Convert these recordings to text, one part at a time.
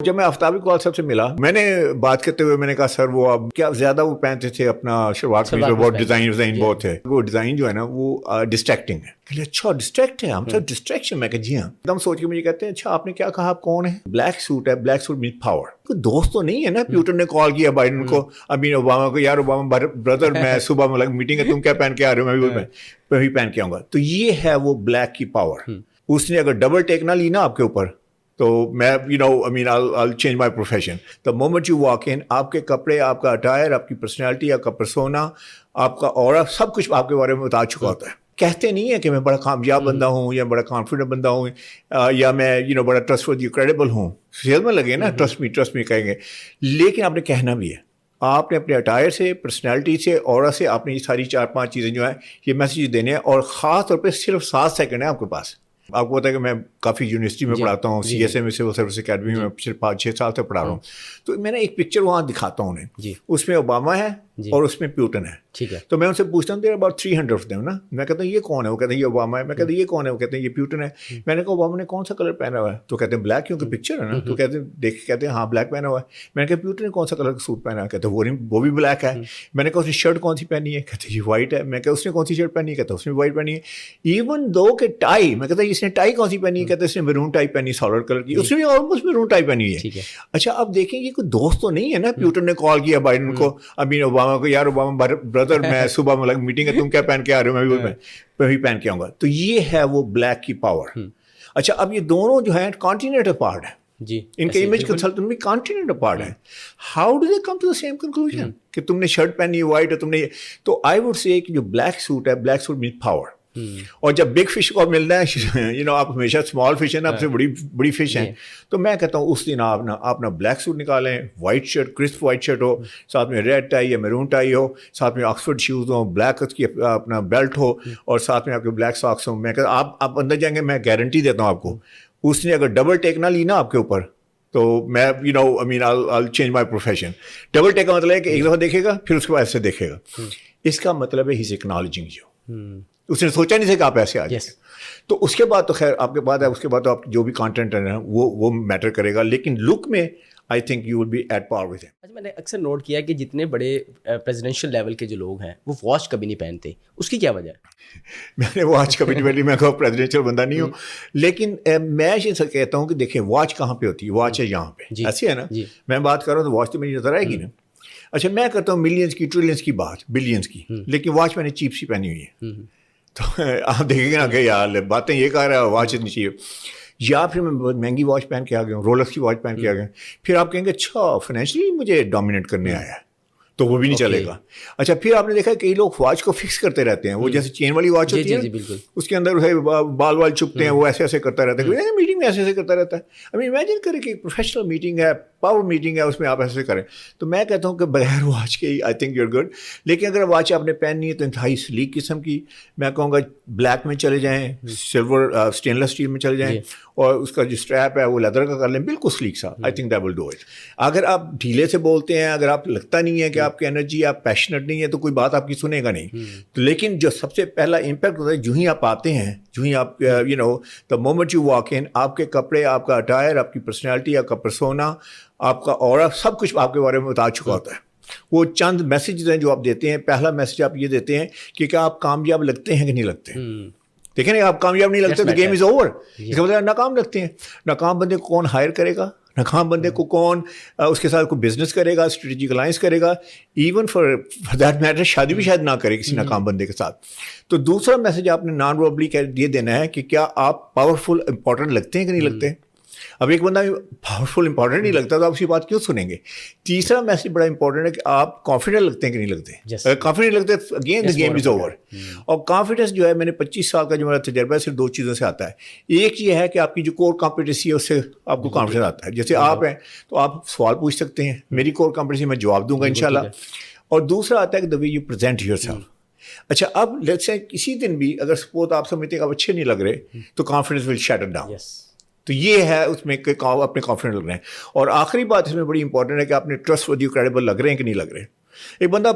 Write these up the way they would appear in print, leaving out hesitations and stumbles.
جب میں آفتاب اقبال صاحب سے ملا، میں نے بات کرتے ہوئے میں نے کہا سر وہ اب کیا زیادہ وہ پہنتے تھے اپنا شلوار قمیض میں، بہت ڈیزائن بہت ہے، وہ ڈیزائن جو ہے نا وہ ڈسٹریکٹنگ ہے. کہ اچھا ڈسٹریکٹ ہے، ہم سر ڈسٹریکشن. میں کہ جی ہاں. ایک دم سوچ کے مجھے کہتے ہیں اچھا آپ نے کیا کہا، آپ کون ہے؟ بلیک سوٹ ہے، بلیک سوٹ مینس پاور. کوئی دوست تو نہیں ہے نا. پیوٹن نے کال کیا بائیڈن کو، امین اوباما کو، یار اوباما بردر میں صبح میں میٹنگ ہے، تم کیا پہن کے آ رہے ہو؟ میں وہی پہن کے آؤں گا. تو یہ ہے وہ بلیک کی پاور. اس نے اگر ڈبل ٹیک نہ لی نا آپ کے اوپر تو میں I'll change my profession. The moment you walk in، آپ کے کپڑے، آپ کا اٹائر، آپ کی پرسنالٹی، آپ کا پرسونا، آپ کا اورا، سب کچھ آپ کے بارے میں بتا چکا ہوتا ہے. کہتے نہیں ہیں کہ میں بڑا کامیاب بندہ ہوں یا بڑا کانفیڈنٹ بندہ ہوں یا میں بڑا ٹرسٹ ورتھی کریڈیبل ہوں. سیل میں لگے نا ٹرسٹ می کہیں گے، لیکن آپ نے کہنا بھی ہے. آپ نے اپنے اٹائر سے، پرسنالٹی سے، اورا سے آپ نے یہ ساری 4-5 چیزیں جو ہیں یہ میسیج دینے ہیں. اور خاص طور پہ صرف 7 سیکنڈ ہے آپ کے پاس. آپ کو پتا ہے کہ میں کافی یونیورسٹی میں پڑھاتا ہوں، سی ایس اے میں، سول سروس اکیڈمی میں صرف 5-6 سال سے پڑھا رہا ہوں. تو میں نے ایک پکچر وہاں دکھاتا ہوں انہیں، اس میں اوباما ہے اور اس میں پیوٹن ہے. تو میں ان سے پوچھتا ہوں اباؤٹ 300 آف دیم نا. میں کہتا ہوں یہ کون ہے؟ وہ کہتے ہیں یہ اوباما ہے. میں کہتا ہوں یہ کون ہے؟ وہ کہتے ہیں یہ پیوٹن ہے. میں نے کہا اوباما نے کون سا کلر پہنا ہوا ہے؟ تو کہتے ہیں بلیک، کیونکہ پکچر ہے نا. تو کہتے ہیں دیکھ کہتے ہیں ہاں بلیک پہنا ہوا ہے. میں نے کہا پیوٹن نے کون سا کلر کا سوٹ پہنا ہے؟ کہتے ہیں وہ بھی بلیک ہے. میں نے کہا اس نے شرٹ کون سی پہنی ہے؟ کہتے ہیں یہ وائٹ ہے. میں کہا اس نے کون سی شرٹ پہنی ہے؟ کہتا ہے اس نے وائٹ پہنی ہے. ایون دو کہ ٹائی، میں کہتا اس نے ٹائی کون سی پہنی ہے؟ کہتے ہیں اس نے میرون ٹائی پہنی، سالڈ کلر کی. اس نے بھی آلموسٹ میرون ٹائی پہنی ہے. اچھا اب دیکھیں یہ کوئی دوست تو نہیں ہے نا. پیوٹن نے کال کیا بائیڈن کو، امین اوباما کو، یار اوباما بردر میں صبح میں میٹنگ ہے، تم کیا پہن کے آ رہے ہو؟ میں وہی پہن کے آؤں گا. تو یہ ہے وہ بلیک کی پاور. اچھا اب یہ دونوں جو ہیں کانٹیننٹ اپارٹ ہیں. جی ان کے امیج کنسلٹنٹ بھی کانٹیننٹ اپارٹ ہیں. How do they come to the same conclusion کہ تم نے شرٹ پہنی ہے وائٹ ہے تم نے؟ تو آئی ووڈ سے کہ جو بلیک سوٹ ہے، بلیک سوٹ مینس پاور. اور جب بگ فش کو ملنا ہے، آپ ہمیشہ اسمال فش ہیں نا، آپ سے بڑی فش ہیں. تو میں کہتا ہوں اس دن آپ اپنا بلیک سوٹ نکالیں، white shirt, crisp white shirt ہو، ساتھ میں ریڈ ٹائی یا میرون ٹائی ہو، ساتھ میں آکسفورڈ شوز ہوں، بلیک کی اپنا بیلٹ ہو، اور ساتھ میں آپ کے بلیک ساکس ہوں. میں کہتا ہوں آپ اندر جائیں گے، میں گارنٹی دیتا ہوں آپ کو، اس نے اگر ڈبل ٹیک نہ لی نا آپ کے اوپر تو میں I'll change my profession. Double take کا مطلب ہے کہ ایک دفعہ دیکھے گا پھر اس کے بعد ایسے دیکھے گا. اس کا مطلب ہے ہی از اکنالجنگ یو. اس نے سوچا نہیں تھا کہ آپ ایسے آ جائیں. تو اس کے بعد تو خیر آپ کے بعد ہے، اس کے بعد تو آپ جو بھی کانٹینٹ ہے وہ میٹر کرے گا، لیکن لک میں I think you will be at par with him. میں نے اکثر نوٹ کیا کہ جتنے بڑے پریزیڈینشیل لیول کے جو لوگ ہیں وہ واچ کبھی نہیں پہنتے. اس کی کیا وجہ ہے؟ میں نے واچ کبھی نہیں پہنی، میں پریزیڈینشیل بندہ نہیں ہوں. لیکن میں یہ کہتا ہوں کہ دیکھیں واچ کہاں پہ ہوتی ہے؟ واچ ہے یہاں پہ، ایسی ہے نا. میں بات کر رہا ہوں تو واچ تو میری نظر آئے گی نا. اچھا میں کرتا ہوں ملینس کی، ٹریلینس کی بات، بلینس کی، لیکن واچ میں نے چیپ سی پہنی ہوئی ہے. تو آپ دیکھیں گے نا کہ یار باتیں یہ کہہ رہا ہے واچ اتنی چاہیے، یا پھر میں بہت مہنگی واچ پہن کے آ گیا ہوں، رولکس کی واچ پہن کے آ گیا. پھر آپ کہیں گے اچھا فائنینشلی مجھے ڈومینیٹ کرنے آیا ہے، تو وہ بھی نہیں چلے گا. اچھا پھر آپ نے دیکھا کئی لوگ واچ کو فکس کرتے رہتے ہیں. وہ جیسے چین والی واچ ہوتی ہے اس کے اندر بال وال چپتے ہیں، وہ ایسے ایسے کرتا رہتا ہے، میٹنگ میں ایسے ایسے کرتا رہتا ہے. ابھی امیجن کریں کہ پروفیشنل میٹنگ ہے، پاور میٹنگ ہے، اس میں آپ ایسے کریں. تو میں کہتا ہوں کہ بغیر واچ کے I think you are good. لیکن اگر واچ آپ نے پہننی ہے تو انتہائی سلیک قسم کی، میں کہوں گا بلیک میں چلے جائیں، سلور اسٹین لیس اسٹیل میں چلے جائیں، اور اس کا جو اسٹریپ ہے وہ لیدر کا کر لیں، بالکل سلیک سا. I think that will do it. اگر آپ ڈھیلے سے بولتے ہیں، اگر آپ لگتا نہیں ہے کہ آپ کی انرجی، آپ پیشنٹ نہیں ہے، تو کوئی بات آپ کی سنے گا نہیں. تو لیکن جو سب سے پہلا امپیکٹ ہوتا ہے جو ہی آپ آتے ہیں، جو ہی آپ the moment you walk in, آپ کے کپڑے، آپ کا اٹائر، آپ کی پرسنالٹی، آپ کا پرسونا، آپ کا اورا، سب کچھ آپ کے بارے میں بتا چکا ہوتا ہے. وہ چند میسیجز ہیں جو آپ دیتے ہیں. پہلا میسیج آپ یہ دیتے ہیں کہ کیا آپ کامیاب لگتے ہیں کہ نہیں لگتے. دیکھیں نا آپ کامیاب نہیں لگتے تو گیم از اوور. اس کا مطلب ناکام لگتے ہیں. ناکام بندے کو کون ہائر کرے گا؟ ناکام بندے کو کون اس کے ساتھ کوئی بزنس کرے گا، اسٹریٹجک الائنس کرے گا؟ ایون فار دیٹ میٹر شادی بھی شاید نہ کرے کسی ناکام بندے کے ساتھ. تو دوسرا میسج آپ نے نان وربلی یہ دینا ہے کہ کیا آپ پاورفل امپورٹنٹ لگتے ہیں کہ نہیں لگتے. اب ایک بندہ پاورفل امپورٹنٹ نہیں لگتا تو آپ اس کی بات کیوں سنیں گے. تیسرا میسج بڑا امپورٹنٹ ہے کہ آپ کانفیڈنٹ لگتے ہیں کہ نہیں لگتے. اگر کانفیڈنٹ لگتے ہیں again the game is over. اور کانفیڈنس جو ہے، میں نے 25 سال کا جو میرا تجربہ ہے، صرف 2 چیزوں سے آتا ہے. ایک یہ ہے کہ آپ کی جو کور کمپیٹنسی ہے اس سے آپ کو کانفیڈنس آتا ہے. جیسے آپ ہیں تو آپ سوال پوچھ سکتے ہیں، میری کور کمپیٹنسی میں جواب دوں گا انشاءاللہ. اور دوسرا آتا ہے کہ the way you present yourself. اچھا اب لیٹس سے کسی دن بھی اگر سپوز آپ سمجھتے ہیں کہ آپ اچھے نہیں لگ رہے تو کانفیڈنس ول شیٹر ڈاؤن. تو یہ ہے اس میں کہ اپنے کانفیڈنٹ لگ رہے ہیں. اور آخری بات اس میں بڑی امپورٹنٹ ہے کہ آپ نے ٹرسٹ ورتھی کریڈیبل لگ رہے ہیں کہ نہیں لگ رہے. ایک بندہ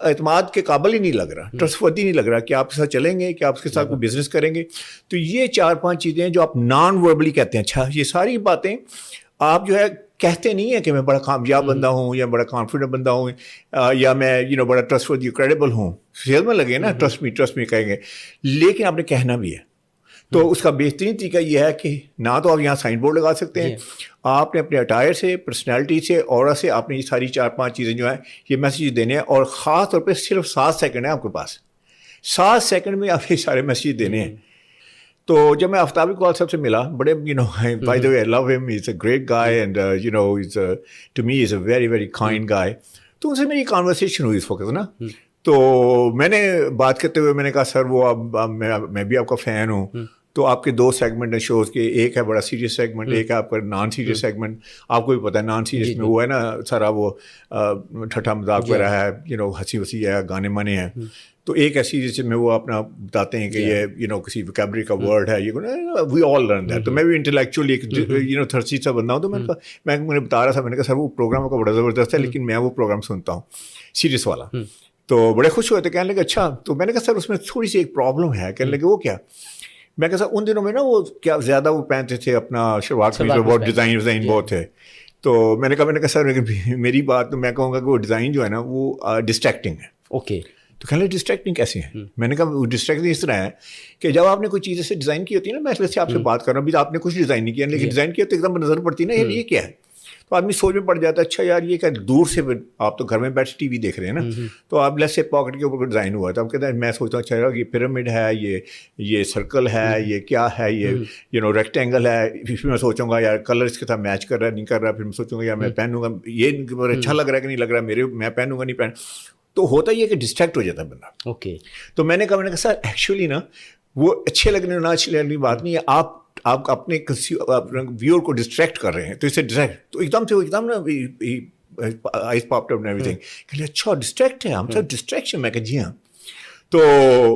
اعتماد کے قابل ہی نہیں لگ رہا، ٹرسٹ ورتھی نہیں لگ رہا کہ آپ کے ساتھ چلیں گے، کہ آپ کے ساتھ کوئی بزنس کریں گے. تو یہ 4-5 چیزیں ہیں جو آپ نان وربلی کہتے ہیں. اچھا یہ ساری باتیں آپ جو ہے کہتے نہیں ہیں کہ میں بڑا کامیاب بندہ ہوں یا بڑا کانفیڈنٹ بندہ ہوں یا میں بڑا ٹرسٹ ورتھی کریڈیبل ہوں. سیل میں لگے نا ٹرسٹ می کہیں گے, لیکن آپ نے کہنا بھی ہے. تو اس کا بہترین طریقہ یہ ہے کہ نہ تو آپ یہاں سائن بورڈ لگا سکتے ہیں, آپ نے اپنے اٹائر سے, پرسنالٹی سے, اورا سے آپ نے یہ ساری 4-5 چیزیں جو ہیں یہ میسیج دینے ہیں, اور خاص طور پہ صرف 7 سیکنڈ ہیں آپ کے پاس. 7 سیکنڈ میں آپ یہ سارے میسیج دینے ہیں. تو جب میں آفتاب اقبال صاحب سے ملا, بڑے by the way I love him, he is a great guy and to me is a very very kind guy. تو ان سے میری کانورسیشن ہوئی اس وقت نا. تو میں نے بات کرتے ہوئے میں نے کہا سر وہ اب میں بھی آپ کا فین ہوں. تو آپ کے 2 سیگمنٹ ہیں شوز کے, ایک ہے بڑا سیریس سیگمنٹ, ایک ہے آپ کا نان سیریس سیگمنٹ. آپ کو بھی پتہ ہے نان سیریس میں وہ ہے نا سارا وہ ٹھٹھا مذاق وغیرہ ہے, ہنسی وسی ہے, گانے مانے ہیں. تو ایک ہے سیریس میں وہ اپنا بتاتے ہیں کہ یہ کسی ویکیبلری کا ورڈ ہے, یہ وی آل لرن دیٹ. تو میں بھی انٹلیکچولی ایک تھرسی سا بندہ ہوں. تو میں نے بتا رہا تھا, میں نے کہا سر وہ پروگرام کا بڑا زبردست ہے, لیکن میں وہ پروگرام سنتا ہوں سیریس والا. تو بڑے خوش ہوئے تھے, کہنے لگے اچھا. تو میں نے کہا سر اس میں تھوڑی سی ایک پرابلم ہے. کہنے لگے وہ کیا. میں کہا سر ان دنوں میں نا وہ کیا زیادہ وہ پہنتے تھے اپنا شلوار قمیض, بہت ڈیزائن بہت تھے. تو میں نے کہا سر میری بات تو میں کہوں گا کہ وہ ڈیزائن جو ہے نا وہ ڈسٹریکٹنگ ہے. اوکے. تو کہنے لگے ڈسٹریکٹنگ کیسے ہیں. میں نے کہا وہ ڈسٹریکٹنگ اس طرح ہے کہ جب آپ نے کوئی چیز ایسے ڈیزائن کی ہوتی ہے نا, میں اس سے آپ سے بات کر رہا ہوں, ابھی آپ نے کچھ ڈیزائن نہیں کیا, لیکن ڈیزائن کیا تو ایک دم نظر پڑتی ہے نا یہ کیا ہے. تو آدمی سوچ میں پڑ جاتا ہے اچھا یار یہ کیا. دور سے آپ تو گھر میں بیٹھ ٹی وی دیکھ رہے ہیں نا, تو آپ لیٹس سے پاکٹ کے اوپر ڈیزائن ہوا ہے, تو آپ کہتے ہیں میں سوچتا ہوں اچھا یہ پیرامڈ ہے, یہ سرکل ہے, یہ کیا ہے, یہ ریکٹینگل ہے. پھر میں سوچوں گا یار کلر اس کے ساتھ میچ کر رہا ہے نہیں کر رہا. پھر میں سوچوں گا یار میں پہنوں گا یہ اچھا لگ رہا ہے کہ نہیں لگ رہا میں پہنوں گا نہیں پہن. تو ہوتا ہی ہے کہ ڈسٹریکٹ ہو جاتا ہے بندہ. اوکے. تو میں نے کہا سر ایکچولی نا وہ اچھے لگنے نہ اچھے لگنے کی بات نہیں ہے, آپ اپنے ویور کو ڈسٹریکٹ کر رہے ہیں. تو اس سے ڈسٹریکٹ تو ایک دم نا آئیز پاپڈ اپ ایوری تھنگ کہ اچھا ڈسٹریکٹ ہے ہم سب ڈسٹریکشن. میں کہ جی ہاں. تو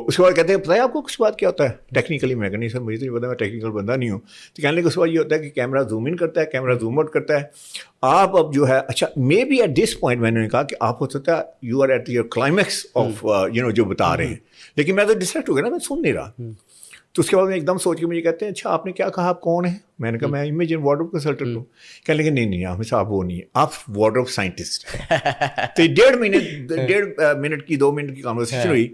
اس کے بعد کہتے ہیں پتہ ہے آپ کو کچھ بات کیا ہوتا ہے ٹیکنیکلی. میں کہ نہیں سر مجھے تو نہیں پتا, میں ٹیکنیکل بندہ نہیں ہوں. تو کہنے لگے اس کے بعد یہ ہوتا ہے کہ کیمرہ زوم ان کرتا ہے, کیمرہ زوم آؤٹ کرتا ہے. آپ اب جو ہے اچھا maybe at this point میں نے کہا کہ آپ ہو سکتا ہے you are at your climax of جو بتا رہے ہیں, لیکن میں تو ڈسٹریکٹ ہو گیا نا, میں سن نہیں رہا. تو اس کے بعد میں ایک دم سوچ کے مجھے کہتے ہیں اچھا آپ نے کیا کہا, آپ کون ہیں. میں نے کہا میں امیج اینڈ وارڈروب کنسلٹنٹ ہوں. کہنے لگے نہیں آپ صاحب وہ نہیں ہے, آپ وارڈروب سائنٹسٹ. تو 1.5 منٹ کی 2 منٹ کی کانورسیشن ہوئی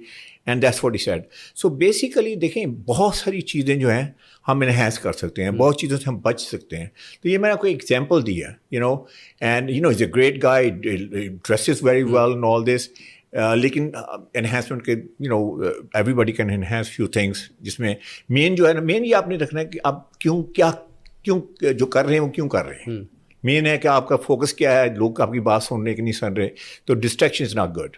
and that's what he said. So basically دیکھیں بہت ساری چیزیں جو ہیں ہم انہینس کر سکتے ہیں, بہت چیزوں سے ہم بچ سکتے ہیں. تو یہ میں نے آپ کو ایگزامپل دی ہے and is a great guy, dresses very well and all this. لیکن انہینسمنٹ کے everybody can enhance few things, جس میں مین جو ہے نا مین یہ آپ نے رکھنا ہے کہ آپ کیوں جو کر رہے ہیں وہ کیوں کر رہے ہیں. مین ہے کہ آپ کا فوکس کیا ہے, لوگ آپ کی بات سن رہے کہ نہیں سن رہے. تو ڈسٹریکشن از ناٹ گڈ.